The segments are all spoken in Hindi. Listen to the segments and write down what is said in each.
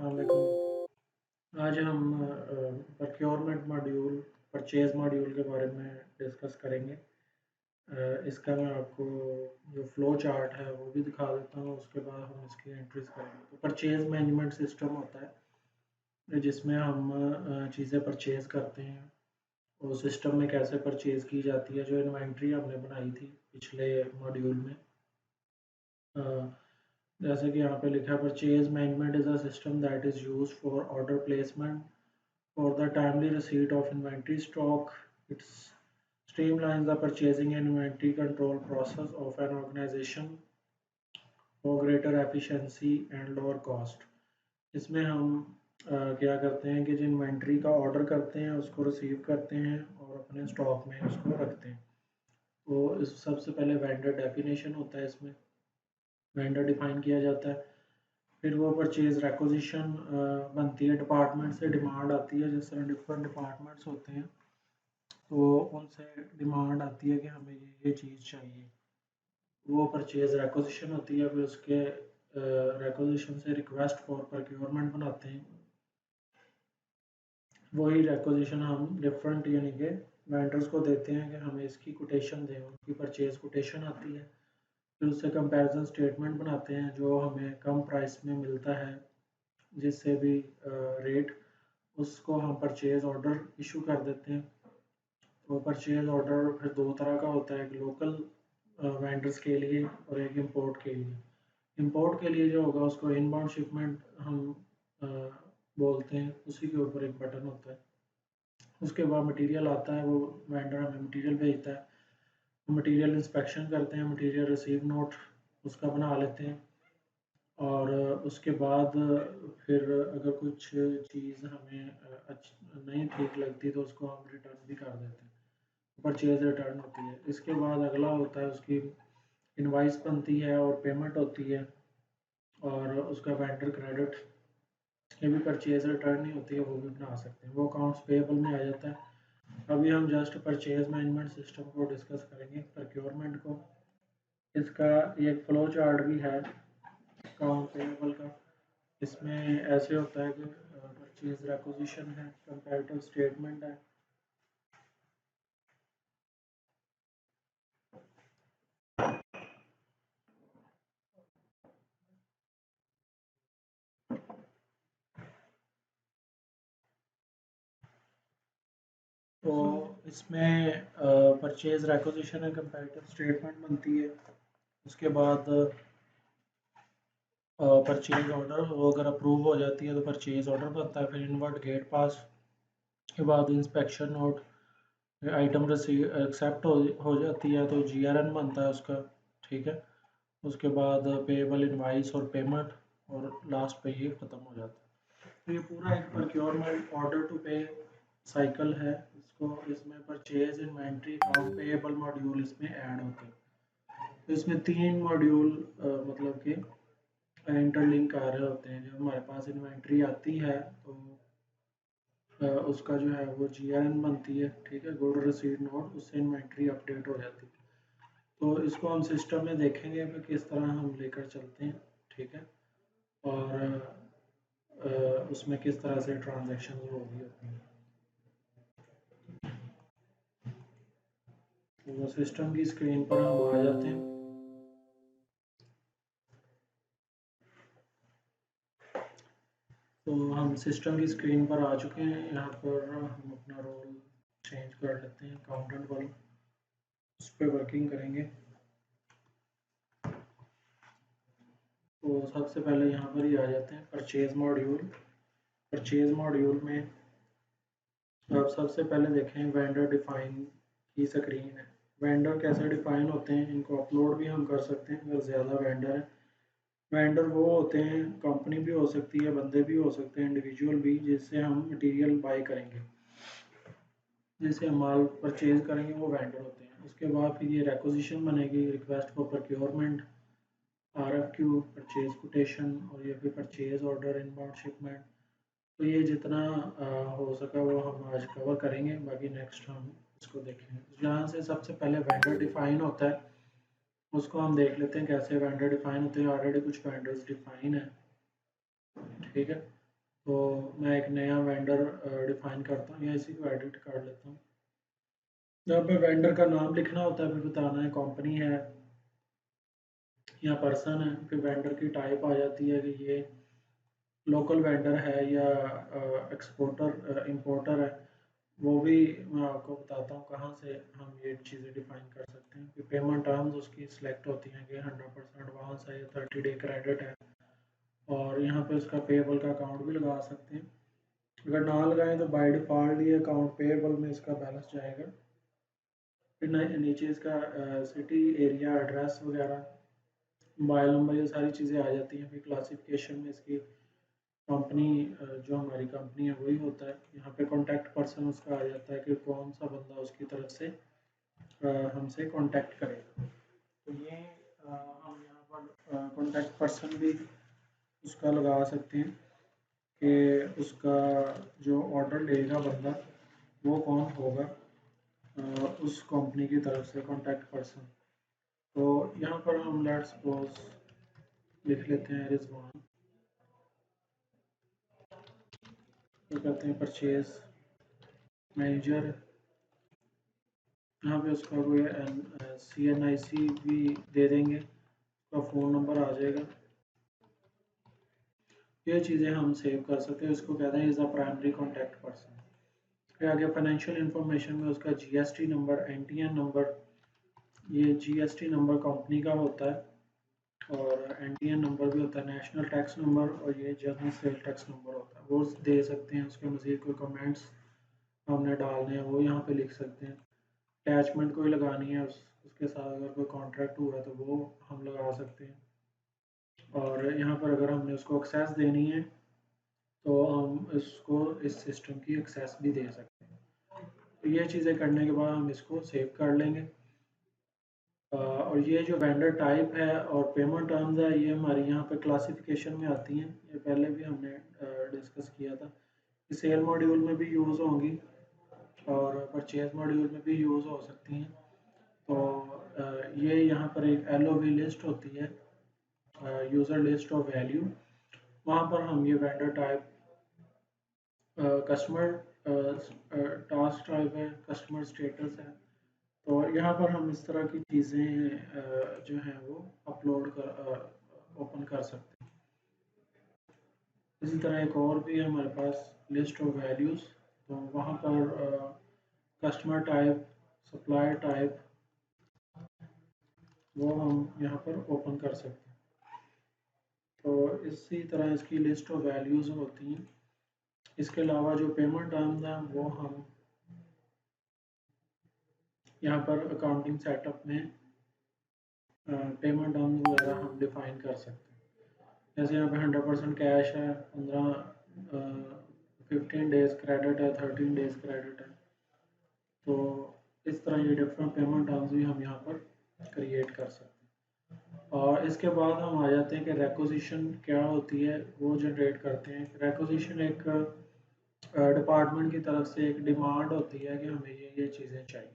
अस्सलाम वालेकुम। आज हम प्रोक्योरमेंट मॉड्यूल परचेज़ मॉड्यूल के बारे में डिस्कस करेंगे। इसका मैं आपको जो फ़्लो चार्ट है वो भी दिखा देता हूँ, उसके बाद हम इसकी एंट्रीज़ करेंगे। तो परचेज़ मैनेजमेंट सिस्टम होता है जिसमें हम चीज़ें परचेज़ करते हैं। वो सिस्टम में कैसे परचेज़ की जाती है, जो इन्वेंट्री हमने बनाई थी पिछले मॉड्यूल में। जैसे कि यहाँ पे लिखा है, purchase management is a system that is used for order placement for the timely receipt of inventory stock. It's streamlines the purchasing and inventory control process of an organization for greater efficiency and lower cost। इसमें हम क्या करते हैं कि जो इन्वेंट्री का ऑर्डर करते हैं उसको रिसीव करते हैं और अपने स्टॉक में उसको रखते हैं। तो इस सबसे पहले वेंडर डेफिनेशन होता है, इसमें वेंडर डिफाइन किया जाता है। फिर वो परचेज रेक्विजिशन बनती है, डिपार्टमेंट से डिमांड आती है। जिस तरह डिफरेंट डिपार्टमेंट्स होते हैं तो उनसे डिमांड आती है कि हमें ये चीज़ चाहिए, वो परचेज रेक्विजिशन होती है। फिर उसके रेक्विजिशन से रिक्वेस्ट फॉर प्रोक्योरमेंट बनाते हैं। वही रेक्विजिशन हम डिफरेंट यानी कि वेंडर्स को देते हैं कि हमें इसकी कोटेशन दें, उनकी परचेज कोटेशन आती है। फिर उससे कंपैरिजन स्टेटमेंट बनाते हैं जो हमें कम प्राइस में मिलता है, जिससे भी रेट, उसको हम परचेज ऑर्डर इशू कर देते हैं। तो परचेज ऑर्डर फिर दो तरह का होता है, एक लोकल वेंडर्स के लिए और एक इंपोर्ट के लिए। इंपोर्ट के लिए जो होगा उसको इनबाउंड शिपमेंट हम बोलते हैं, उसी के ऊपर एक बटन होता है। उसके बाद मटेरियल आता है, वो वेंडर हमें मटेरियल भेजता है, मटेरियल इंस्पेक्शन करते हैं, मटेरियल रिसीव नोट उसका बना लेते हैं। और उसके बाद फिर अगर कुछ चीज़ हमें नहीं ठीक लगती तो उसको हम रिटर्न भी कर देते हैं, परचेज रिटर्न होती है। इसके बाद अगला होता है, उसकी इनवाइस बनती है और पेमेंट होती है, और उसका वेंडर क्रेडिट, ये भी परचेज रिटर्न ही होती है, वो भी बना सकते हैं, वो अकाउंट्स पेएबल में आ जाता है। अभी हम जस्ट परचेज मैनेजमेंट सिस्टम को डिस्कस करेंगे, प्रोक्योरमेंट को। इसका एक फ्लो चार्ट भी है अकाउंट पेएबल का। इसमें ऐसे होता है कि परचेज रेक्विजिशन है, कंपैरेटिव स्टेटमेंट है, तो इसमें परचेज रेक्विजिशन है, कंपैरेटिव स्टेटमेंट बनती है। उसके बाद परचेज ऑर्डर, वो अगर अप्रूव हो जाती है तो परचेज ऑर्डर बनता है। फिर इनवर्ट गेट पास के बाद inspection note, item receive accept हो जाती है तो जीआरएन बनता है उसका, ठीक है। उसके बाद पेएबल इनवाइस और पेमेंट, और लास्ट पे ये ख़त्म हो जाता है। तो ये पूरा एक प्रोक्योरमेंट ऑर्डर टू पे साइकिल है। इसमें purchase, inventory, account payable module इसमें ऐड होते हैं। तो इसमें तीन मॉड्यूल मतलब कि इंटरलिंक आ रहे होते हैं। जब हमारे पास इन्वेंट्री आती है तो उसका जो है वो जीआरएन बनती है, ठीक है, गुड रिसीट नोट, उससे इन्वेंट्री अपडेट हो जाती है। तो इसको हम सिस्टम में देखेंगे कि किस तरह हम लेकर चलते हैं, ठीक है, और उसमें किस तरह से ट्रांजैक्शन हो रही होती हैं। तो सिस्टम की स्क्रीन पर हम आ जाते हैं। तो हम सिस्टम की स्क्रीन पर आ चुके हैं। यहाँ पर हम अपना रोल चेंज कर लेते हैं, अकाउंटेंट वाला, उस पर वर्किंग करेंगे। तो सबसे पहले यहाँ पर ही आ जाते हैं परचेज मॉड्यूल। परचेज मॉड्यूल में आप सबसे पहले देखें वेंडर डिफाइन की स्क्रीन है। वेंडर कैसे डिफाइन होते हैं, इनको अपलोड भी हम कर सकते हैं अगर ज़्यादा वेंडर है। वेंडर वो होते हैं, कंपनी भी हो सकती है, बंदे भी हो सकते हैं, इंडिविजुअल भी, जिससे हम मटेरियल बाय करेंगे, जिससे हम माल परचेज करेंगे, वो वेंडर होते हैं। उसके बाद फिर ये रेक्विजिशन बनेगी, request for procurement, RFQ, purchase quotation, और ये फिर परचेज ऑर्डर, इनबाउंड शिपमेंट। तो ये जितना हो सका वो हम आज कवर करेंगे, बाकी नेक्स्ट हम इसको देखेंगे। जहाँ से सबसे पहले वेंडर डिफाइन होता है उसको हम देख लेते हैं कैसे वेंडर डिफाइन होते हैं। ऑलरेडी कुछ वेंडर्स डिफाइन है, ठीक है। तो मैं एक नया वेंडर डिफाइन करता हूँ या इसी को एडिट कर लेता हूँ। यहाँ पे वेंडर का नाम लिखना होता है, फिर बताना है कंपनी है या पर्सन है, फिर वेंडर की टाइप आ जाती है कि ये लोकल वेंडर है या एक्सपोर्टर इंपोर्टर है। वो भी मैं आपको बताता हूँ कहाँ से हम ये चीज़ें डिफाइन कर सकते हैं। कि पेमेंट टर्म्स उसकी सिलेक्ट होती हैं कि 100% एडवांस है या 30 डे क्रेडिट है, और यहाँ पे उसका पेएबल का अकाउंट भी लगा सकते हैं। अगर ना लगाएं तो बाय डिफ़ॉल्ट ये अकाउंट पेएबल में इसका बैलेंस जाएगा। फिर नीचे इसका सिटी एरिया एड्रेस वगैरह मोबाइल नंबर ये सारी चीज़ें आ जाती हैं। फिर क्लासिफिकेशन में इसकी कंपनी जो हमारी कंपनी है वही होता है। यहाँ पे कॉन्टैक्ट पर्सन उसका आ जाता है कि कौन सा बंदा उसकी तरफ से हमसे कॉन्टैक्ट करेगा। तो ये हम यहाँ पर कॉन्टैक्ट पर्सन भी उसका लगा सकते हैं कि उसका जो ऑर्डर लेगा बंदा वो कौन होगा, उस कंपनी की तरफ से कॉन्टैक्ट पर्सन। तो यहाँ पर हम लेट्स सपोज लिख लेते हैं रिजवान, तो कहते हैं परचेज मैनेजर। यहाँ पे उसका कोई CNIC भी दे देंगे, उसका फ़ोन नंबर आ जाएगा। ये चीज़ें हम सेव कर सकते हैं। इसको कहते हैं is a primary contact person. फिर आगे फाइनेंशियल इंफॉर्मेशन में उसका GST नंबर, NTN नंबर, ये GST नंबर कंपनी का होता है और NTN नंबर भी होता है नेशनल टैक्स नंबर, और ये जनरल सेल टैक्स नंबर होता है, वो दे सकते हैं। उसके मज़ीद कोई कमेंट्स हमने डालने हैं वो यहाँ पे लिख सकते हैं। अटैचमेंट कोई लगानी है उसके साथ अगर कोई कॉन्ट्रैक्ट हुआ है तो वो हम लगा सकते हैं। और यहाँ पर अगर हमने उसको एक्सेस देनी है तो हम इसको इस सिस्टम की एक्सेस भी दे सकते हैं। तो ये चीज़ें करने के बाद हम इसको सेव कर लेंगे। और ये जो वेंडर टाइप है और पेमेंट टर्म्स है ये हमारी यहाँ पे क्लासिफिकेशन में आती हैं। ये पहले भी हमने डिस्कस किया था कि सेल मॉड्यूल में भी यूज़ होंगी और परचेज मॉड्यूल में भी यूज़ हो सकती हैं। तो ये यहाँ पर एक LOV लिस्ट होती है, यूज़र लिस्ट ऑफ वैल्यू। वहाँ पर हम ये vendor type, customer task type है, कस्टमर स्टेटस है। तो यहाँ पर हम इस तरह की चीज़ें जो हैं वो अपलोड कर ओपन कर सकते हैं। इसी तरह एक और भी है हमारे पास लिस्ट ऑफ वैल्यूज़। तो वहाँ पर कस्टमर टाइप, सप्लायर टाइप वो हम यहाँ पर ओपन कर सकते हैं। तो इसी तरह इसकी लिस्ट ऑफ वैल्यूज़ होती हैं। इसके अलावा जो पेमेंट टर्म्स हैं वो हम यहाँ पर अकाउंटिंग सेटअप में पेमेंट टर्म्स वगैरह हम डिफ़ाइन कर सकते हैं। जैसे यहाँ पे 100% कैश है, 15 डेज़ क्रेडिट है, 13 डेज़ क्रेडिट है। तो इस तरह ये डिफरेंट पेमेंट टर्म्स भी हम यहाँ पर क्रिएट कर सकते हैं। और इसके बाद हम आ जाते हैं कि रेक्विजिशन क्या होती है, वो जनरेट करते हैं। रेक्विजिशन एक डिपार्टमेंट की तरफ से एक डिमांड होती है कि हमें ये चीज़ें चाहिए।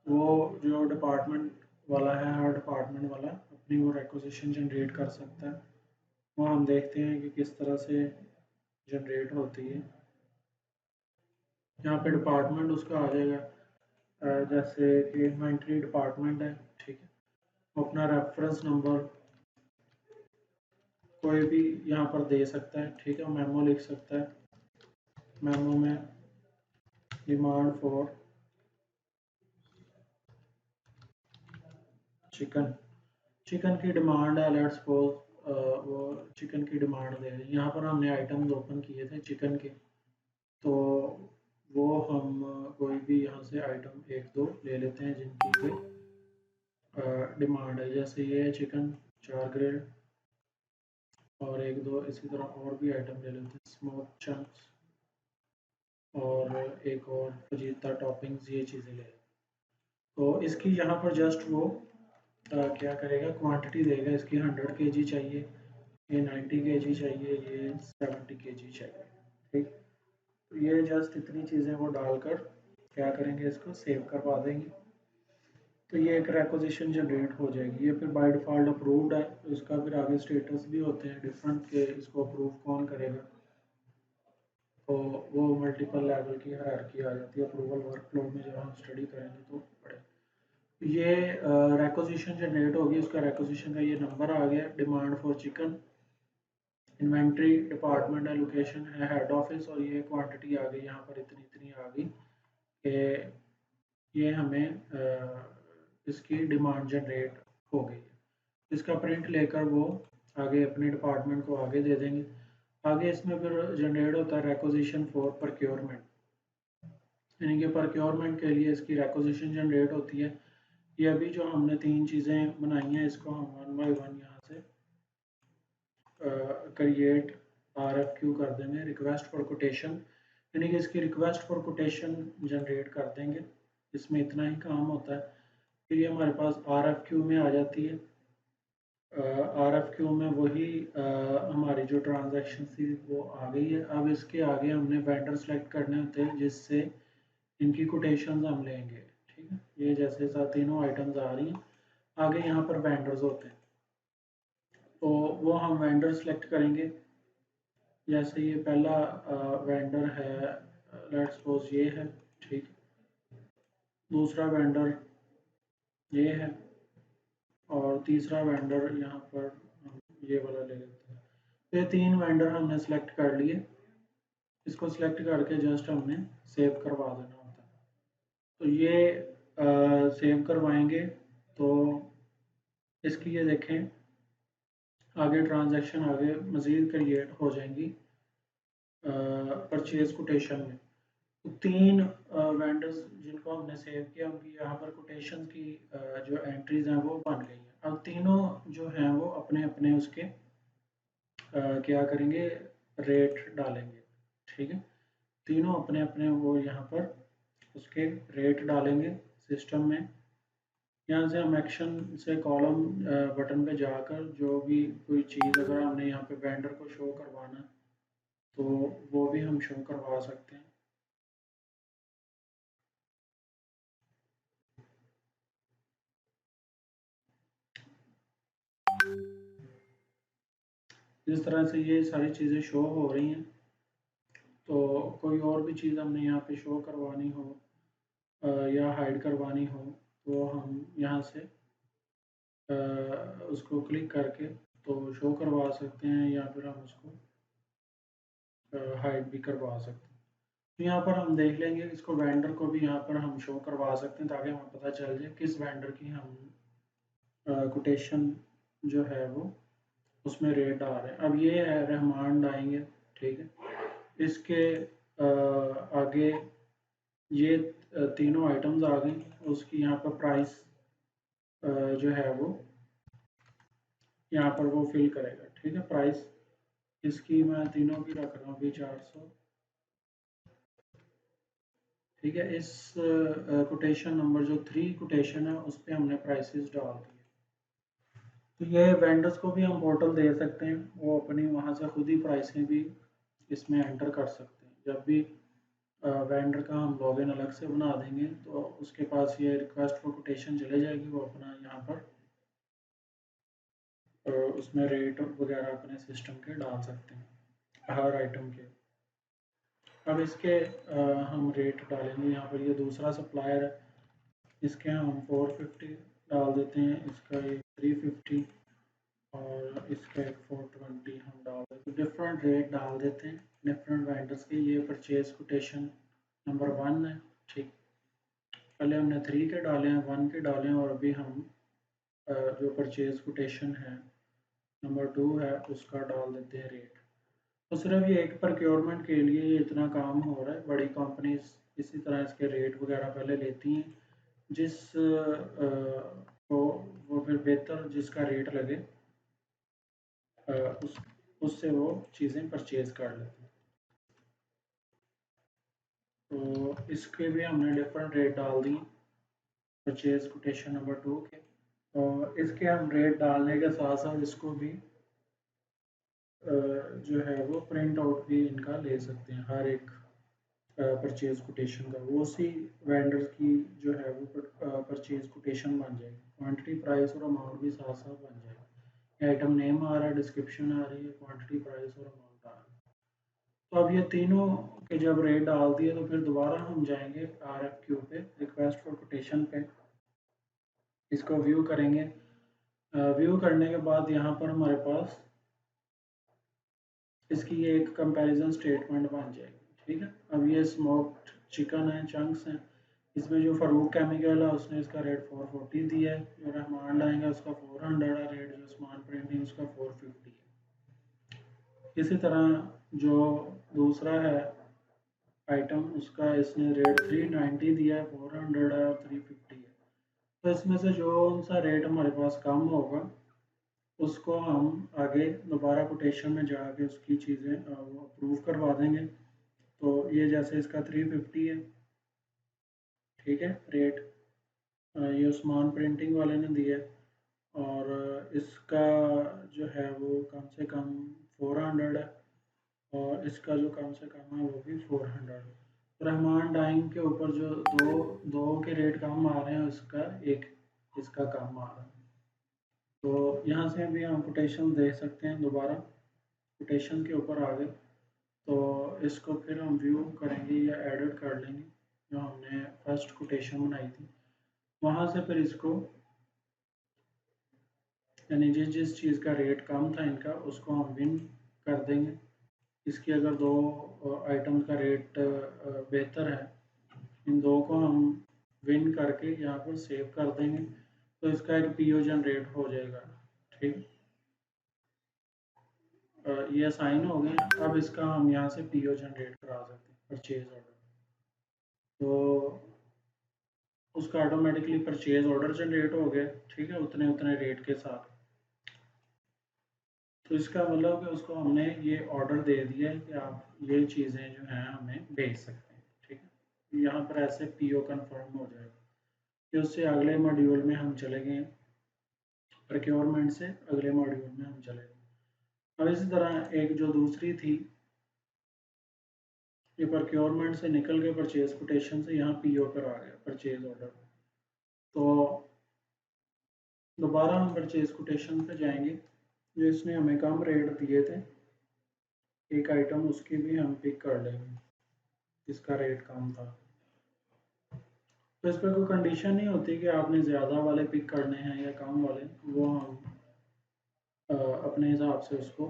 वो जो डिपार्टमेंट वाला है, हर डिपार्टमेंट वाला अपनी वो रिक्वेजिशन जनरेट कर सकता है। वो हम देखते हैं कि किस तरह से जनरेट होती है। यहाँ पे डिपार्टमेंट उसका आ जाएगा, जैसे कि इन्वेंट्री डिपार्टमेंट है, ठीक है। वो अपना रेफरेंस नंबर कोई भी यहाँ पर दे सकता है, ठीक है। मेमो लिख सकता है, मेमो में डिमांड फॉर चिकन, चिकन की डिमांड है, लेट्स सपोज वो चिकन की डिमांड दे रहे हैं। यहाँ पर हमने आइटम्स ओपन किए थे चिकन के, तो वो हम कोई भी यहाँ से आइटम एक दो ले लेते हैं जिनकी कोई डिमांड है। जैसे ये चिकन 4 ग्रेड, और एक दो इसी तरह और भी आइटम ले लेते हैं, स्मोक चंक्स और एक और फजीता टॉपिंग्स, ये चीज़ें ले लेते हैं। तो इसकी यहाँ पर जस्ट वो क्या करेगा, क्वांटिटी देगा। इसकी 100 kg चाहिए, ये 90 kg चाहिए, ये 70 kg चाहिए, ठीक। तो ये जस्ट इतनी चीज़ें वो डालकर क्या करेंगे, इसको सेव करवा देंगे। तो ये एक रिक्वेजिशन जनरेट हो जाएगी। ये फिर बाय डिफ़ॉल्ट अप्रूव्ड है। तो इसका फिर आगे स्टेटस भी होते हैं डिफरेंट के इसको अप्रूव कौन करेगा। तो वो मल्टीपल लेवल की हायरार्की आ जाती है अप्रूवल वर्कफ्लो में जब हम स्टडी करेंगे तो पढ़े। ये रिक्विजिशन जनरेट होगी, उसका रिक्विजिशन का ये नंबर आ गया, demand for chicken, inventory, department allocation है, हेड ऑफिस, और ये क्वांटिटी आ गई यहाँ पर इतनी इतनी आ गई कि ये हमें इसकी डिमांड जनरेट हो गई है। इसका प्रिंट लेकर वो आगे अपने डिपार्टमेंट को आगे दे देंगे। आगे इसमें फिर जनरेट होता है रिक्विजिशन फॉर प्रोक्योरमेंट, यानी कि प्रोक्योरमेंट के लिए इसकी रिक्विजिशन जनरेट होती है। ये अभी जो हमने तीन चीज़ें बनाई हैं इसको हम वन बाय वन यहाँ से क्रिएट RFQ कर देंगे, रिक्वेस्ट फॉर कोटेशन, यानी कि इसकी रिक्वेस्ट फॉर कोटेशन जनरेट कर देंगे। इसमें इतना ही काम होता है। फिर ये हमारे पास RFQ में आ जाती है। RFQ में वही हमारी जो ट्रांजैक्शन थी वो आ गई है। अब इसके आगे हमने वेंडर सेलेक्ट करने होते हैं जिससे इनकी कोटेशंस हम लेंगे। ठीक है, ये जैसे तीनों आइटम्स आ रही हैं, आगे यहाँ पर वेंडर्स होते हैं तो वो हम वेंडर सेलेक्ट करेंगे। जैसे ये पहला वेंडर है, लेट्स सपोज ये है, ठीक। दूसरा वेंडर ये है और तीसरा वेंडर यहाँ पर हम ये वाला ले लेते हैं। तो ये तीन वेंडर हमने सेलेक्ट कर लिए। इसको सिलेक्ट करके जस्ट हमने सेव करवा देना होता है। तो ये सेव करवाएंगे तो इसकी ये देखें आगे ट्रांजैक्शन आगे मज़ीद क्रिएट हो जाएंगी परचेज कोटेशन में। तो तीन वेंडर्स जिनको हमने सेव किया उनकी यहाँ पर कोटेशन की जो एंट्रीज हैं वो बन गई हैं। अब तीनों जो हैं वो अपने अपने उसके क्या करेंगे, रेट डालेंगे। ठीक है, तीनों अपने अपने वो यहाँ पर उसके रेट डालेंगे सिस्टम में। यहाँ से हम एक्शन से कॉलम बटन पे जाकर जो भी कोई चीज़ अगर हमने यहाँ पे वेंडर को शो करवाना तो वो भी हम शो करवा सकते हैं। इस तरह से ये सारी चीज़ें शो हो रही हैं। तो कोई और भी चीज़ हमने यहाँ पे शो करवानी हो या हाइड करवानी हो तो हम यहाँ से उसको क्लिक करके तो शो करवा सकते हैं या फिर हम उसको हाइड भी करवा सकते हैं। तो यहाँ पर हम देख लेंगे इसको वेंडर को भी यहाँ पर हम शो करवा सकते हैं ताकि हमें पता चल जाए किस वेंडर की हम कोटेशन जो है वो उसमें रेट आ रहे हैं। अब ये है रहमान डाएंगे, ठीक है। इसके आगे ये तीनों आइटम्स आ गई, उसकी यहाँ पर प्राइस जो है वो यहाँ पर वो फिल करेगा। ठीक है, प्राइस इसकी मैं तीनों की रख रहा हूँ अभी 400। ठीक है, इस कोटेशन नंबर जो 3 कोटेशन है उस पर हमने प्राइसेस डाल दिए। तो ये वेंडर्स को भी हम पोर्टल दे सकते हैं, वो अपनी वहाँ से खुद ही प्राइसें भी इसमें एंटर कर सकते हैं। जब भी वेंडर का हम लॉगिन अलग से बना देंगे तो उसके पास ये रिक्वेस्ट फॉर कोटेशन चले जाएगी, वो अपना यहाँ पर उसमें रेट वगैरह अपने सिस्टम के डाल सकते हैं हर आइटम के। अब इसके हम रेट डालेंगे। यहाँ पर ये दूसरा सप्लायर है, इसके हम 450 डाल देते हैं, इसका ये 350 और इसका एक 420 हम डाल देते हैं। डिफरेंट रेट डाल देते हैं डिफरेंट वेंडर्स के। ये परचेज कोटेशन नंबर 1 है, ठीक। पहले हमने 3 के डाले हैं, 1 के डाले हैं और अभी हम जो परचेज कोटेशन है नंबर 2 है उसका डाल देते हैं रेट। तो सिर्फ ये एक प्रोक्योरमेंट के लिए ये इतना काम हो रहा है। बड़ी कंपनीज इसी तरह इसके रेट वगैरह पहले लेती हैं, जिस को वो फिर बेहतर जिसका रेट लगे उस उससे वो चीज़ें परचेज कर लेते हैं। तो इसके भी हमने डिफरेंट रेट डाल दिए परचेज कोटेशन नंबर 2 के। और इसके हम रेट डालने के साथ साथ इसको भी जो है वो प्रिंट आउट भी इनका ले सकते हैं हर एक परचेज कोटेशन का। वो उसी वेंडर की जो है वो परचेज कोटेशन बन जाएगी, क्वांटिटी प्राइस और अमाउंट भी साथ साथ बन जाएगा। आइटम नेम आ रहा है, डिस्क्रिप्शन आ रही है, क्वांटिटी प्राइस और अमाउंट आ रहा है। तो अब ये तीनों कि जब रेट डाल दिए तो फिर दोबारा हम जाएंगे RFQ पे, रिक्वेस्ट फॉर कोटेशन पे, इसको व्यू करेंगे। व्यू करने के बाद यहाँ पर हमारे पास इसकी एक कंपैरिजन स्टेटमेंट बन जाएगी। ठीक है, अब ये स्मोक्ड चिकन है, चंक्स हैं, इसमें जो फ़ारूक केमिकल है उसने इसका रेट 440 दिया है, जो रहमान लाएंगे उसका 400 है रेट, जो उस्मान प्रिंटिंग उसका 450 है। इसी तरह जो दूसरा है आइटम, उसका इसने रेट 390 दिया है, 400 है और 350 है। तो इसमें से जो सा रेट हमारे पास कम होगा उसको हम आगे दोबारा कोटेशन में जाके उसकी चीज़ें वो अप्रूव करवा देंगे। तो ये जैसे इसका 350 है, ठीक है रेट, ये उस्मान प्रिंटिंग वाले ने दिया है, और इसका जो है वो कम से कम 400 है, और इसका जो कम से कम है वो भी 400 है। रहमान डाइंग के ऊपर जो दो दो के रेट कम आ रहे हैं, इसका एक इसका कम आ रहा है। तो यहाँ से भी हम कोटेशन देख सकते हैं, दोबारा कोटेशन के ऊपर आ गए तो इसको फिर हम व्यू करेंगे या एडिट कर लेंगे, जो हमने फर्स्ट कोटेशन बनाई थी वहाँ से फिर इसको, यानी जिस जिस चीज़ का रेट कम था इनका उसको हम विन कर देंगे। इसकी अगर दो आइटम का रेट बेहतर है, इन दो को हम विन करके यहाँ पर सेव कर देंगे, तो इसका एक पीओ जनरेट हो जाएगा। ठीक, ये असाइन हो गए। अब इसका हम यहाँ से पीओ जनरेट करा सकते हैं, परचेज ऑर्डर। तो उसका ऑटोमेटिकली परचेज ऑर्डर जनरेट हो गया, ठीक है, उतने उतने रेट के साथ। तो इसका मतलब कि उसको हमने ये ऑर्डर दे दिया है कि आप ये चीज़ें जो हैं हमें भेज सकते हैं। ठीक है, यहाँ पर ऐसे पीओ कंफर्म हो जाएगा। फिर उससे अगले मॉड्यूल में हम चले गए, प्रोक्योरमेंट से अगले मॉड्यूल में हम चले गए। अब इसी तरह एक जो दूसरी थी, ये प्रोक्योरमेंट से निकल के परचेज कोटेशन से यहाँ पीओ पर आ गया, परचेज ऑर्डर। तो दोबारा हम परचेज कोटेशन पे जाएंगे, जो इसने हमें कम रेट दिए थे एक आइटम, उसकी भी हम पिक कर लेंगे जिसका रेट कम था। तो इस पर कोई कंडीशन नहीं होती कि आपने ज़्यादा वाले पिक करने हैं या कम वाले, वो हम अपने हिसाब से उसको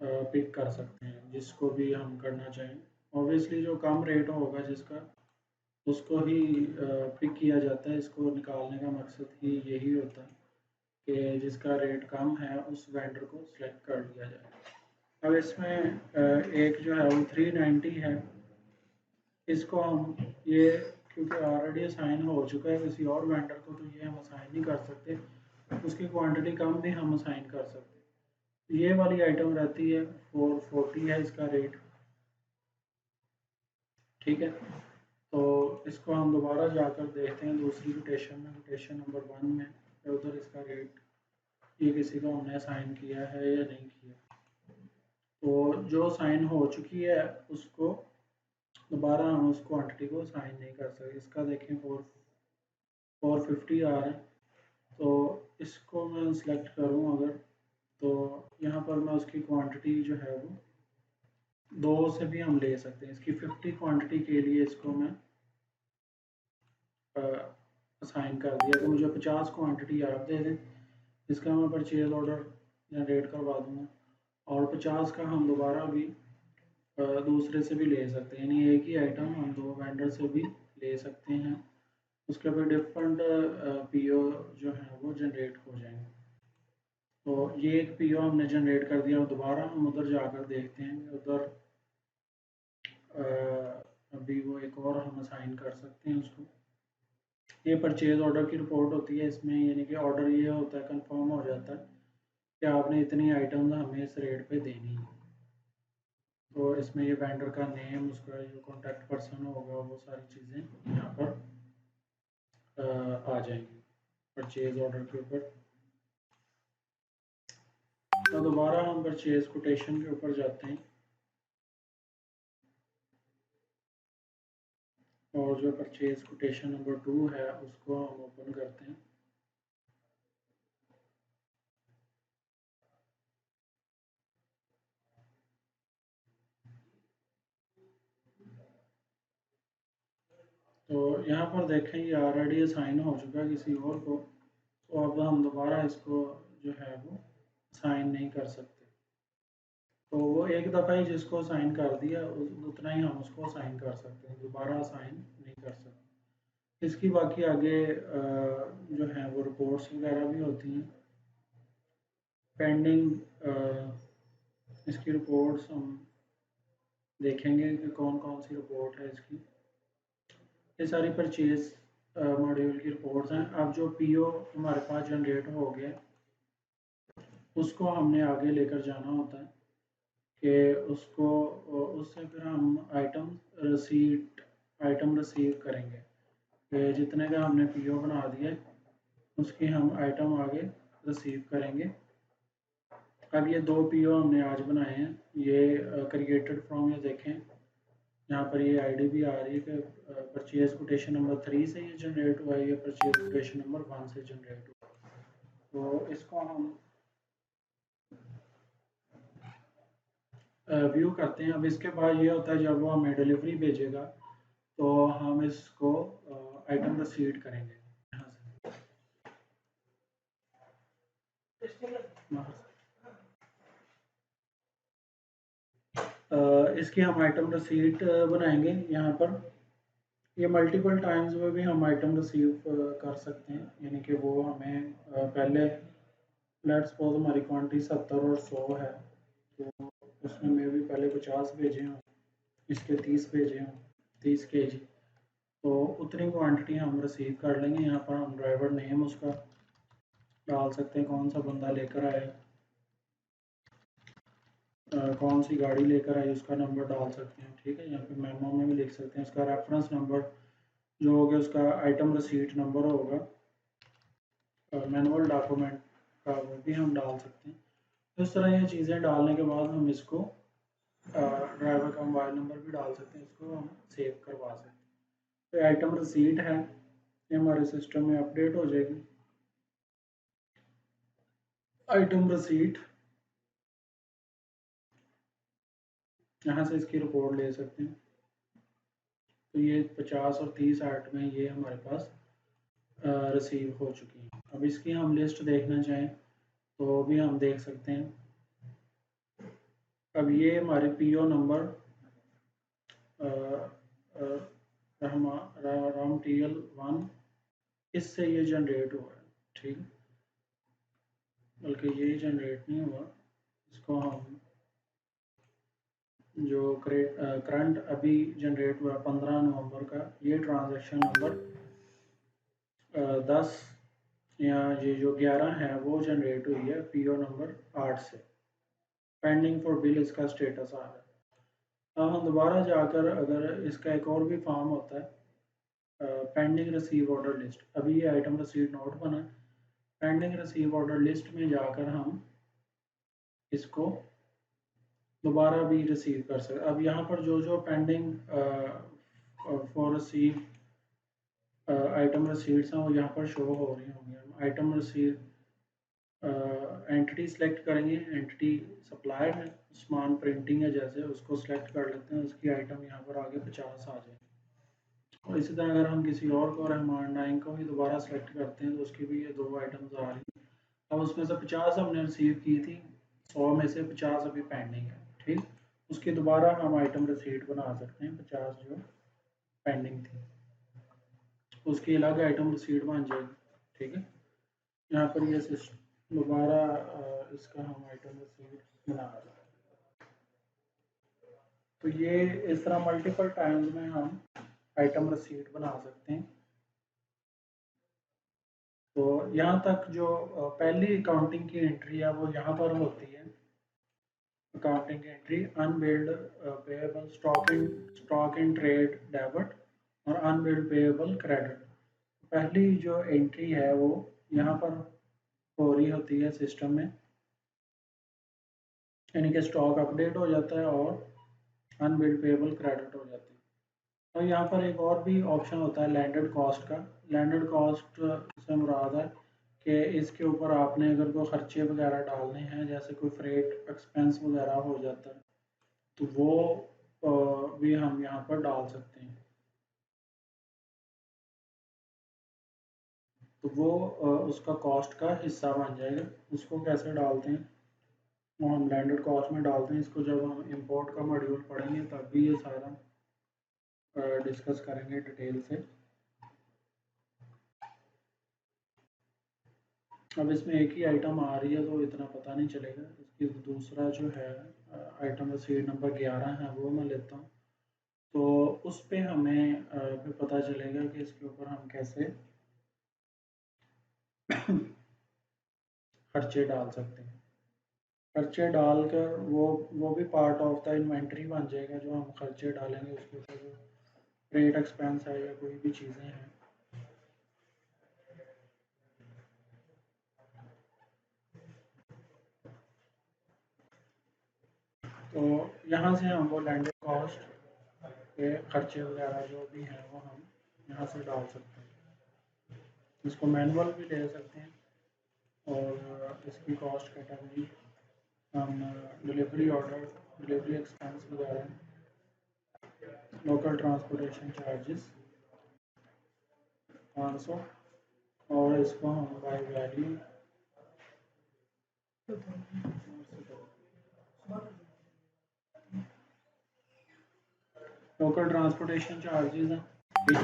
पिक कर सकते हैं, जिसको भी हम करना चाहें। ऑब्वियसली जो कम रेट होगा जिसका, उसको ही पिक किया जाता है। इसको निकालने का मकसद ही यही होता है कि जिसका रेट कम है उस वेंडर को सिलेक्ट कर लिया जाए। अब इसमें एक जो है वो 390 है, इसको हम ये क्योंकि ऑलरेडी असाइन हो चुका है किसी और वेंडर को, तो ये हम असाइन नहीं कर सकते। उसकी क्वांटिटी कम भी हम असाइन कर सकते। ये वाली आइटम रहती है 440 है इसका रेट। ठीक है, तो इसको हम दोबारा जाकर देखते हैं दूसरी कोटेशन में, कोटेशन नंबर 1 में, उधर इसका रेट ये किसी को हमने असाइन किया है या नहीं किया। तो जो साइन हो चुकी है उसको दोबारा हम उस क्वांटिटी को साइन नहीं कर सकते। इसका देखें 450 आ रहा है, तो इसको मैं सिलेक्ट करूं अगर, तो यहाँ पर मैं उसकी क्वांटिटी जो है वो 2 से भी हम ले सकते हैं। इसकी 50 क्वांटिटी के लिए इसको मैं असाइन कर दिया कि मुझे 50 क्वांटिटी आप दे दें, इसका मैं परचेज ऑर्डर जनरेट करवा दूँगा, और 50 का हम दोबारा भी दूसरे से भी ले सकते हैं, यानी एक ही आइटम हम 2 वेंडर से भी ले सकते हैं। उसके फिर डिफरेंट पीओ जो है वो जनरेट हो जाएंगे। तो ये एक पीओ हमने जनरेट कर दिया, और दोबारा हम उधर जाकर देखते हैं कि उधर अभी वो एक और हम असाइन कर सकते हैं उसको। ये परचेज ऑर्डर की रिपोर्ट होती है इसमें, यानी कि ऑर्डर ये होता है, कंफर्म हो जाता है कि आपने इतनी आइटम्स हमें इस रेट पे देनी है। तो इसमें ये वेंडर का नेम, उसका जो कॉन्टैक्ट पर्सन होगा, वो सारी चीज़ें यहाँ पर आ जाएंगी परचेज ऑर्डर के ऊपर। तो दोबारा हम परचेज कोटेशन के ऊपर जाते हैं, और जो परचेज कोटेशन नंबर 2 है उसको हम ओपन करते हैं। तो यहाँ पर देखें ये ऑलरेडी असाइन हो चुका है किसी और को, तो अब हम दोबारा इसको जो है वो साइन नहीं कर सकते। तो वो एक दफ़ा ही जिसको साइन कर दिया उतना ही हम उसको साइन कर सकते हैं, दोबारा साइन नहीं कर सकते। इसकी बाकी आगे जो है वो रिपोर्ट्स वगैरह भी होती हैं पेंडिंग। इसकी रिपोर्ट्स हम देखेंगे कि कौन कौन सी रिपोर्ट है इसकी। ये सारी परचेज मॉड्यूल की रिपोर्ट्स हैं। अब जो पीओ हमारे पास जनरेट हो गया उसको हमने आगे लेकर जाना होता है कि उसको उससे फिर हम आइटम रिसीव करेंगे कि जितने का हमने पीओ बना दिया उसकी हम आइटम आगे रिसीव करेंगे। अब ये 2 पीओ हमने आज बनाए हैं। ये क्रिएटेड फ्रॉम, ये देखें यहाँ पर ये आईडी भी आ रही है कि परचेज कोटेशन नंबर 3 से ये जनरेट हुआ है, ये परचेज कोटेशन नंबर 1 से जनरेट हुआ है। तो इसको हम व्यू करते हैं। अब इसके बाद ये होता है जब वो हमें डिलीवरी भेजेगा तो हम इसको आइटम रिसीव करेंगे यहाँ से। इसकी हम आइटम रिसीट बनाएंगे। यहाँ पर ये मल्टीपल टाइम्स में भी हम आइटम रिसीव कर सकते हैं, यानी कि वो हमें पहले लेट्स सपोज हमारी क्वांटिटी 70 और 100 है, तो उसमें मैं भी पहले 50 भेजे हों, इसके 30 भेजे हों, 30 केजी, तो उतनी क्वांटिटी हम रिसीव कर लेंगे। यहाँ पर हम ड्राइवर नेम उसका डाल सकते हैं, कौन सा बंदा लेकर आया, कौन सी गाड़ी लेकर आई उसका नंबर डाल सकते हैं। ठीक है, यहाँ पे मेमो में भी लिख सकते हैं। उसका रेफरेंस नंबर जो होगा उसका आइटम रिसीट नंबर होगा, मैनुअल डॉक्यूमेंट का वो भी हम डाल सकते हैं। तो इस तरह ये चीज़ें डालने के बाद हम इसको ड्राइवर का मोबाइल नंबर भी डाल सकते हैं, इसको हम सेव करवा सकते हैं। तो आइटम रिसीट है, ये हमारे सिस्टम में अपडेट हो जाएगी। आइटम रिसीट, यहाँ से इसकी रिपोर्ट ले सकते हैं। तो ये 50 और 30 आइटमें ये हमारे पास रिसीव हो चुकी हैं। अब इसकी हम लिस्ट देखना चाहें तो भी हम देख सकते हैं। अब ये हमारे PO number Ram T L 1 इससे ये जनरेट हुआ है। ठीक, बल्कि ये जनरेट नहीं हुआ, इसको हम जो करंट अभी जनरेट हुआ 15 नवंबर का, ये ट्रांजैक्शन नंबर 10 या ये जो 11 है वो जनरेट हुई है पीओ नंबर 8 से। पेंडिंग फॉर बिल इसका स्टेटस आ रहा है। अब हम दोबारा जाकर अगर इसका एक और भी फॉर्म होता है पेंडिंग रिसीव ऑर्डर लिस्ट, अभी ये आइटम रिसीव नोट बना, पेंडिंग रिसीव ऑर्डर लिस्ट में जाकर हम इसको दोबारा भी रिसीव कर सकते। अब यहाँ पर जो जो pending for receive item receipts हैं वो यहाँ पर शो हो रही होंगी। हम आइटम रिसीव एंटिटी सेलेक्ट करेंगे, एंटिटी सप्लायर है, उस्मान प्रिंटिंग है, जैसे उसको सिलेक्ट कर लेते हैं, उसकी आइटम यहाँ पर आगे 50 आ जाएगी। और इसी तरह अगर हम किसी और को रहमान नाइम को भी दोबारा सेलेक्ट करते हैं तो उसकी भी ये 2 आइटम्स आ रही हैं। अब उसमें से 50 हमने रिसीव की थी, 100 में से 50 अभी पेंडिंग है। ठीक, उसकी दोबारा हम आइटम रिसीट बना सकते हैं, 50 जो पेंडिंग थी उसकी अलग आइटम रिसीट बन जाएगी। ठीक है, यहाँ पर ये सिस्टम दोबारा इसका हम आइटम रिसीट बना रहे हैं। तो ये इस तरह मल्टीपल टाइम्स में हम आइटम रिसीट बना सकते हैं। तो यहाँ तक जो पहली अकाउंटिंग की एंट्री है वो यहाँ पर होती है। Accounting entry unbilled payable stock in trade debit और अनबिल्ड पेएबल क्रेडिट। पहली जो एंट्री है वो यहाँ पर हो रही होती है सिस्टम में, यानी कि स्टॉक अपडेट हो जाता है और अनबिल्ड पेएबल क्रेडिट हो जाती है। और यहाँ पर एक और भी ऑप्शन होता है लैंडेड कॉस्ट का। लैंडेड कॉस्ट से मुराद है कि इसके ऊपर आपने अगर कोई खर्चे वगैरह डालने हैं, जैसे कोई फ्रेट एक्सपेंस वगैरह हो जाता है, तो वो भी हम यहाँ पर डाल सकते हैं। तो वो उसका कॉस्ट का हिस्सा बन जाएगा। उसको कैसे डालते हैं, वो हम लैंडर कॉस्ट में डालते हैं। इसको जब हम इंपोर्ट का मॉड्यूल पढ़ेंगे तब भी ये सारा डिस्कस करेंगे डिटेल से। अब इसमें एक ही आइटम आ रही है तो इतना पता नहीं चलेगा। इसकी दूसरा जो है आइटम रसीद नंबर 11 है, वो मैं लेता हूँ। तो उस पे हमें फिर पता चलेगा कि इसके ऊपर हम कैसे खर्चे डाल सकते हैं। खर्चे डालकर वो भी पार्ट ऑफ द इन्वेंट्री बन जाएगा। जो हम खर्चे डालेंगे उसके ऊपर जो ट्रेड एक्सपेंस है या कोई भी चीज़ें हैं, तो यहाँ से हम वो लैंडर कॉस्ट के खर्चे वगैरह जो भी हैं वो हम यहाँ से डाल सकते हैं। इसको मैनुअल भी ले सकते हैं। और इसकी कॉस्ट कैटेगरी हम डिलीवरी ऑर्डर, डिलीवरी एक्सपेंस वगैरह, लोकल ट्रांसपोर्टेशन चार्जेस 500, और इसको हम by value local transportation charges हैं, ठीक है,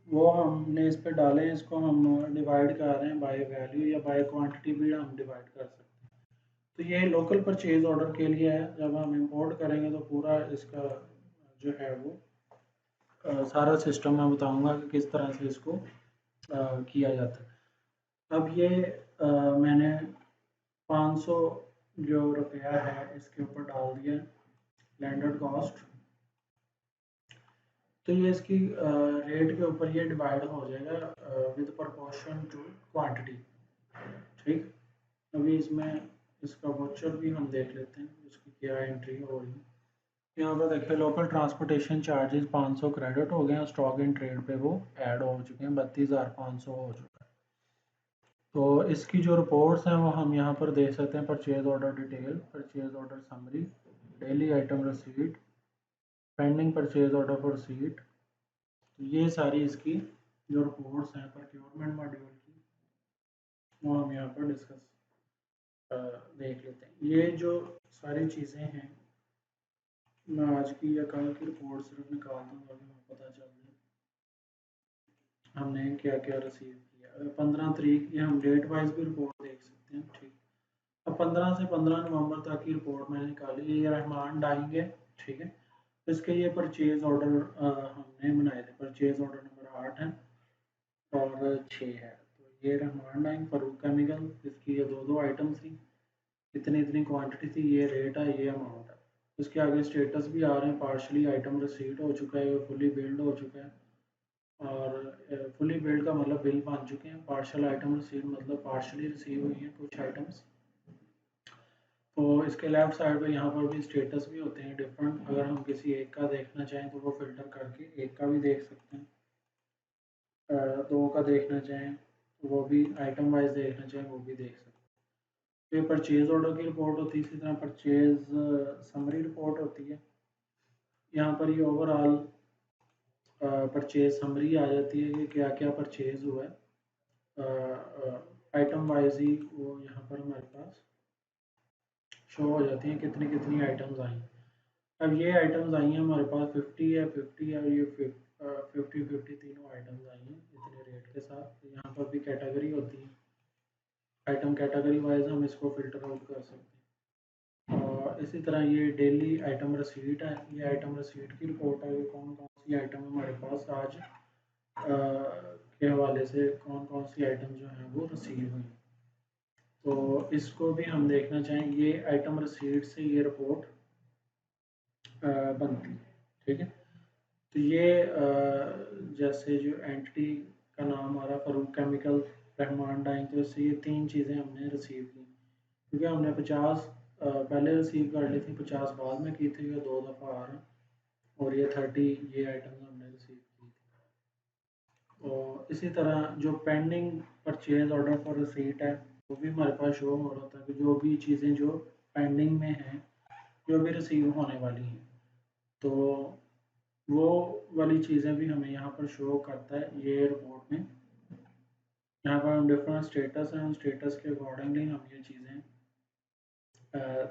वो हमने इस पे डाले हैं। इसको हम डिवाइड कर रहे हैं बाय वैल्यू या बाय क्वांटिटी भी हम डिवाइड कर सकते हैं। तो ये लोकल परचेज ऑर्डर के लिए है। जब हम इंपोर्ट करेंगे तो पूरा इसका जो है वो सारा सिस्टम मैं बताऊंगा कि किस तरह से इसको किया जाता है। अब ये मैंने 500 जो रुपया है इसके ऊपर डाल दिया लैंडर्ड कॉस्ट। तो ये इसकी रेट के ऊपर ये डिवाइड हो जाएगा विद प्रोपोर्शन टू क्वांटिटी, ठीक। अभी इसमें इसका वाउचर भी हम देख लेते हैं इसकी क्या एंट्री हो रही है। यहाँ पर देखिए लोकल ट्रांसपोर्टेशन चार्जेस 500 क्रेडिट हो गए हैं, स्टॉक इन ट्रेड पे वो ऐड हो चुके हैं, 32,500 हो चुका है। तो इसकी जो रिपोर्ट्स हैं वो हम यहाँ पर देख सकते हैं। Purchase order detail, purchase order summary, daily item receipt, pending purchase order for seat. तो ये सारी इसकी जो रिपोर्ट्स हैं प्रोक्योरमेंट मॉड्यूल की, वो हम यहाँ पर डिस्कस देख लेते हैं। ये जो सारी चीज़ें हैं मैं आज की या कल की रिपोर्ट सिर्फ निकालता हूँ ताकि हमें पता चल जाए हमने क्या क्या रिसीव किया। अगर 15 तारीख की हम डेट वाइज भी रिपोर्ट देख सकते हैं, ठीक। अब 15 से 15 नवंबर तक की रिपोर्ट मैंने निकाली। ये रहमान डाइंग है, ठीक है। इसके ये परचेज ऑर्डर हमने बनाए थे। परचेज ऑर्डर नंबर 8 है और 6 है। तो ये रहमान डाइंग, फरूक केमिकल, इसकी ये दो आइटम थी, इतनी इतनी क्वांटिटी थी, ये रेट है, ये अमाउंट है। इसके आगे स्टेटस भी आ रहे हैं। पार्शली आइटम रिसीट हो चुका है, फुली बिल्ड हो चुका है। और फुली बिल्ड का मतलब बिल बन चुके हैं। पार्शल आइटम रिसीव मतलब पार्शली रिसीव हुई हैं कुछ आइटम्स। तो इसके लेफ्ट साइड पे यहाँ पर भी स्टेटस भी होते हैं डिफरेंट। अगर हम किसी एक का देखना चाहें तो वो फिल्टर करके एक का भी देख सकते हैं। दो का देखना चाहें तो वो भी आइटम वाइज देखना चाहें वो भी देख सकते हैं। तो ये परचेज ऑर्डर की रिपोर्ट होती है। इसी तरह परचेज समरी रिपोर्ट होती है। यहाँ पर ये ओवरऑल परचेज समरी आ जाती है कि क्या क्या परचेज हुआ है। आइटम वाइज ही वो यहाँ पर हमारे पास शो हो जाती हैं कितनी कितनी आइटम्स आई। अब ये आइटम्स आई हैं हमारे पास 50 है, 50 है और ये 50 तीनों आइटम्स आई हैं इतने रेट के साथ। तो यहाँ पर भी कैटेगरी होती है, आइटम कैटेगरी वाइज हम इसको फिल्टर आउट कर सकते हैं। और इसी तरह ये डेली आइटम रसीट है। ये आइटम रसीट की रिपोर्ट है कि कौन कौन सी आइटम हमारे पास आज के हवाले से कौन कौन सी आइटम जो हैं वो रिसीव हुई। तो इसको भी हम देखना चाहें, ये आइटम रसीट से ये रिपोर्ट बनती है, ठीक है। तो ये जैसे जो एंटिटी का नाम आ रहा फरूक केमिकल, रहमान डाइंग, तो इससे ये तीन चीज़ें हमने रिसीव की क्योंकि हमने 50 पहले रिसीव कर ली थी, 50 बाद में की थी, ये 2 दफ़ा आ रहा। और ये 30 ये आइटम हमने रिसीव की थी। और इसी तरह जो pending purchase order for receipt है वो भी हमारे पास शो हो रहा था कि जो भी चीज़ें जो पेंडिंग में हैं, जो भी रिसीव होने वाली हैं, तो वो वाली चीज़ें भी हमें यहाँ पर शो करता है ये रिपोर्ट में। यहाँ पर हम डिफरेंट स्टेटस हैं, उन स्टेटस के अकॉर्डिंगली हम ये चीज़ें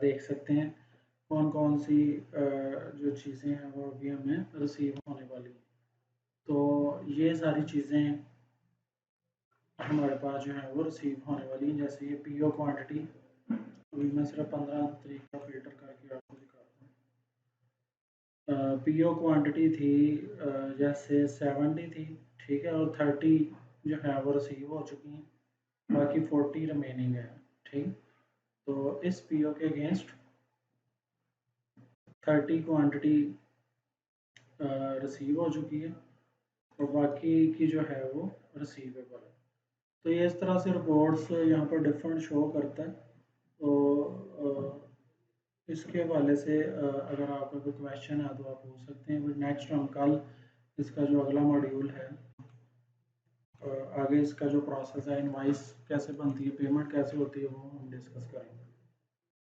देख सकते हैं कौन कौन सी जो चीज़ें हैं वो अभी हमें रिसीव होने वाली हैं। तो ये सारी चीज़ें हमारे पास जो है वो रिसीव होने वाली हैं। जैसे ये पीओ क्वांटिटी, अभी मैं सिर्फ 15 तारीख का फिल्टर करके आपको दिखाता हूँ। पीओ क्वांटिटी थी जैसे 70 थी, ठीक है, और 30 जो है वो रिसीव हो चुकी हैं, बाकी 40 रिमेनिंग है, ठीक। तो इस पीओ के अगेंस्ट 30 क्वांटिटी रिसीव हो चुकी है और बाकी की जो है वो रिसीवेबल है। तो ये इस तरह से रिपोर्ट्स यहाँ पर डिफरेंट शो करता है। तो इसके हवाले से अगर आपका कोई क्वेश्चन है तो आप पूछ सकते हैं। फिर नेक्स्ट हम कल इसका जो अगला मॉड्यूल है, आगे इसका जो प्रोसेस है, इनवाइस कैसे बनती है, पेमेंट कैसे होती है, वो हम डिस्कस करेंगे।